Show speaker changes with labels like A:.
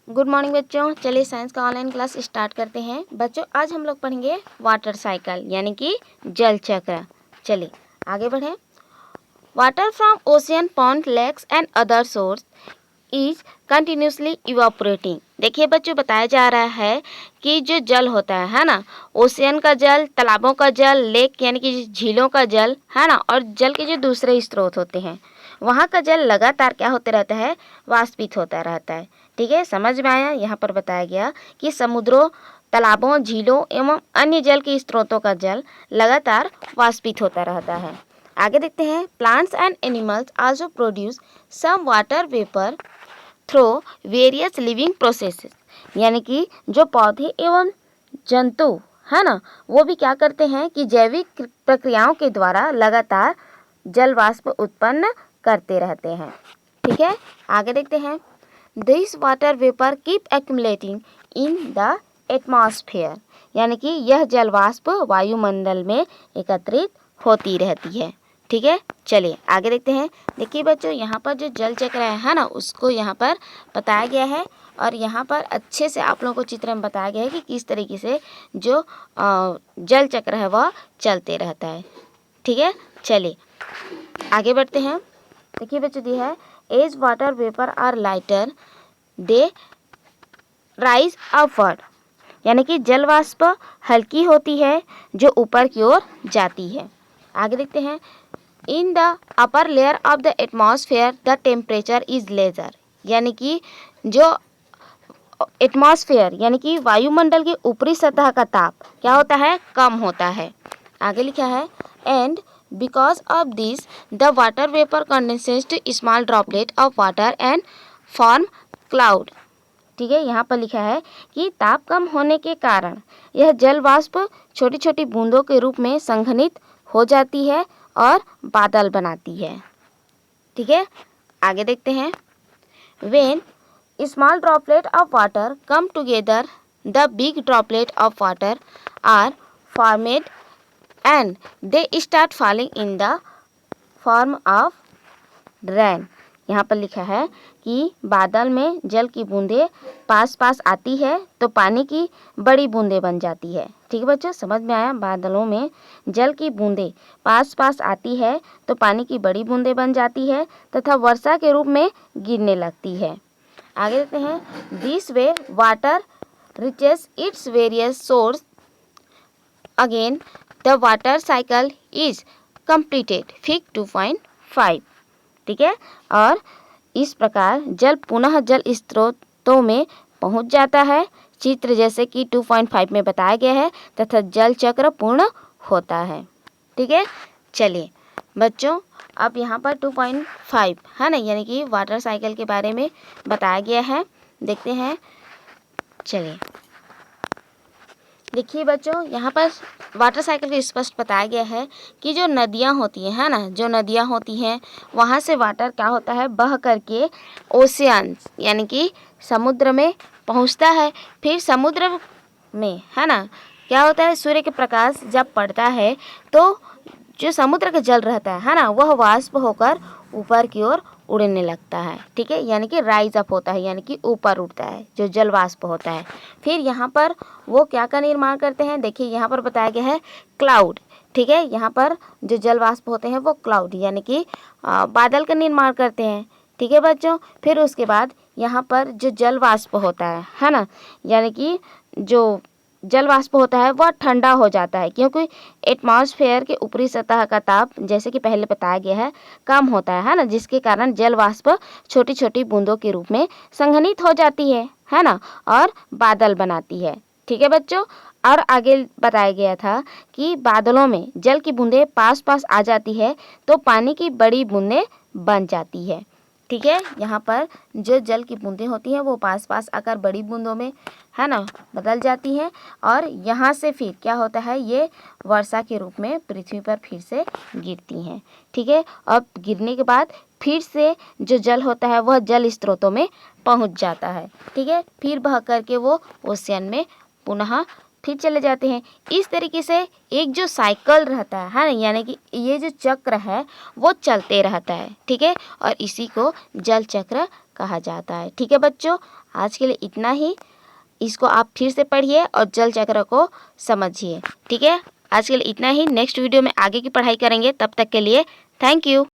A: Good morning बच्चों। चलिए science का ऑनलाइन क्लास स्टार्ट करते हैं। बच्चों आज हम लोग पढ़ेंगे वाटर साइकिल यानी कि जल चक्र। चलिए आगे बढ़ें। Water from ocean, pond, lakes and other source is continuously evaporating. देखिए बच्चों, बताया जा रहा है कि जो जल होता है ना, ओशियन का जल, तालाबों का जल, लेक यानी कि झीलों का जल है ना, और जल के जो दूसरे स्रोत होते हैं वहाँ का जल लगातार क्या होते रहता है, वाष्पित होता रहता है। ठीक है, समझ में आया। यहाँ पर बताया गया कि समुद्रों, तालाबों, झीलों एवं अन्य जल के स्रोतों का जल लगातार वाष्पित होता रहता है। आगे देखते हैं। Plants and animals also produce some water vapour through various living processes. यानी कि जो पौधे एवं जंतु है ना, वो भी क्या करते हैं कि जैविक प्रक्रियाओं के द्वारा लगातार जल वाष्प उत्पन्न करते रहते हैं। ठीक है, आगे देखते हैं। This water vapour keep accumulating in the atmosphere. यानी कि यह जल वाष्प वायुमंडल में एकत्रित होती रहती है। ठीक है, चलिए आगे देखते हैं। देखिए बच्चों, यहाँ पर जो जल चक्र है ना, उसको यहाँ पर बताया गया है और यहाँ पर अच्छे से आप लोगों को चित्र में बताया गया है कि किस तरीके से जो जल चक्र है वह चलते रहता है। ठीक है, चलिए आगे बढ़ते हैं। देखिए बच्चों, दी है as water vapour are lighter they rise upward. यानी कि जल वाष्प हल्की होती है जो ऊपर की ओर जाती है। आगे देखते हैं। In the upper layer of the atmosphere the temperature is lesser. यानी कि जो एटमॉस्फेयर यानी कि वायुमंडल की ऊपरी सतह का ताप क्या होता है, कम होता है। आगे लिखा है and because of this the water vapour condenses to small droplet of water and form cloud. ठीक है, यहाँ पर लिखा है कि ताप कम होने के कारण यह जल वाष्प छोटी छोटी बूंदों के रूप में संघनित हो जाती है और बादल बनाती है। ठीक है, आगे देखते हैं। When small droplet of water come together, the big droplet of water are formed and they start falling in the form of rain. यहाँ पर लिखा है कि बादल में जल की बूंदें पास पास आती है तो पानी की बड़ी बूंदें बन जाती है। ठीक है बच्चों, समझ में आया। बादलों में जल की बूंदें पास पास आती है तो पानी की बड़ी बूंदें बन जाती है तथा वर्षा के रूप में गिरने लगती है। आगे देखते हैं। This way water reaches its various source again the water cycle is completed. Fig 2.5। ठीक है, और इस प्रकार जल पुनः जल स्रोतों में पहुंच जाता है, चित्र जैसे कि 2.5 में बताया गया है, तथा जल चक्र पूर्ण होता है। ठीक है, चलिए बच्चों, अब यहाँ पर 2.5 है ना, यानी कि वाटर साइकिल के बारे में बताया गया है। देखते हैं। चलिए देखिए बच्चों, यहाँ पर वाटर साइकिल को स्पष्ट बताया गया है कि जो नदियाँ होती हैं है ना, जो नदियाँ होती हैं वहाँ से वाटर क्या होता है, बह करके ओशियन यानी कि समुद्र में पहुँचता है। फिर समुद्र में है ना क्या होता है, सूर्य के प्रकाश जब पड़ता है तो जो समुद्र का जल रहता है ना, वह वाष्प होकर ऊपर की ओर उड़ने लगता है। ठीक है, यानी कि राइज अप होता है, यानी कि ऊपर उड़ता है जो जल वाष्प होता है। फिर यहाँ पर वो क्या का निर्माण करते हैं, देखिए यहाँ पर बताया गया है क्लाउड। ठीक है, यहाँ पर जो जल वाष्प होते हैं वो क्लाउड यानी कि बादल का निर्माण करते हैं। ठीक है बच्चों, फिर उसके बाद यहाँ पर जो जल वाष्प होता है ना, यानी कि जो जल वाष्प होता है वह ठंडा हो जाता है, क्योंकि एटमॉस्फेयर के ऊपरी सतह का ताप जैसे कि पहले बताया गया है कम होता है ना, जिसके कारण जल वाष्प छोटी छोटी बूंदों के रूप में संघनित हो जाती है ना, और बादल बनाती है। ठीक है बच्चों, और आगे बताया गया था कि बादलों में जल की बूंदें पास पास आ जाती है तो पानी की बड़ी बूंदें बन जाती है। ठीक है, यहाँ पर जो जल की बूंदें होती हैं वो पास पास आकर बड़ी बूंदों में है ना बदल जाती हैं, और यहाँ से फिर क्या होता है, ये वर्षा के रूप में पृथ्वी पर फिर से गिरती हैं। ठीक है, अब गिरने के बाद फिर से जो जल होता है वह जल स्रोतों में पहुँच जाता है। ठीक है, फिर बह करके वो ओशियन में पुनः फिर चले जाते हैं। इस तरीके से एक जो साइकिल रहता है ना, यानी कि ये जो चक्र है वो चलते रहता है, ठीक है, और इसी को जल चक्र कहा जाता है। ठीक है बच्चों, आज के लिए इतना ही। इसको आप फिर से पढ़िए और जल चक्र को समझिए। ठीक है, आज के लिए इतना ही। नेक्स्ट वीडियो में आगे की पढ़ाई करेंगे, तब तक के लिए थैंक यू।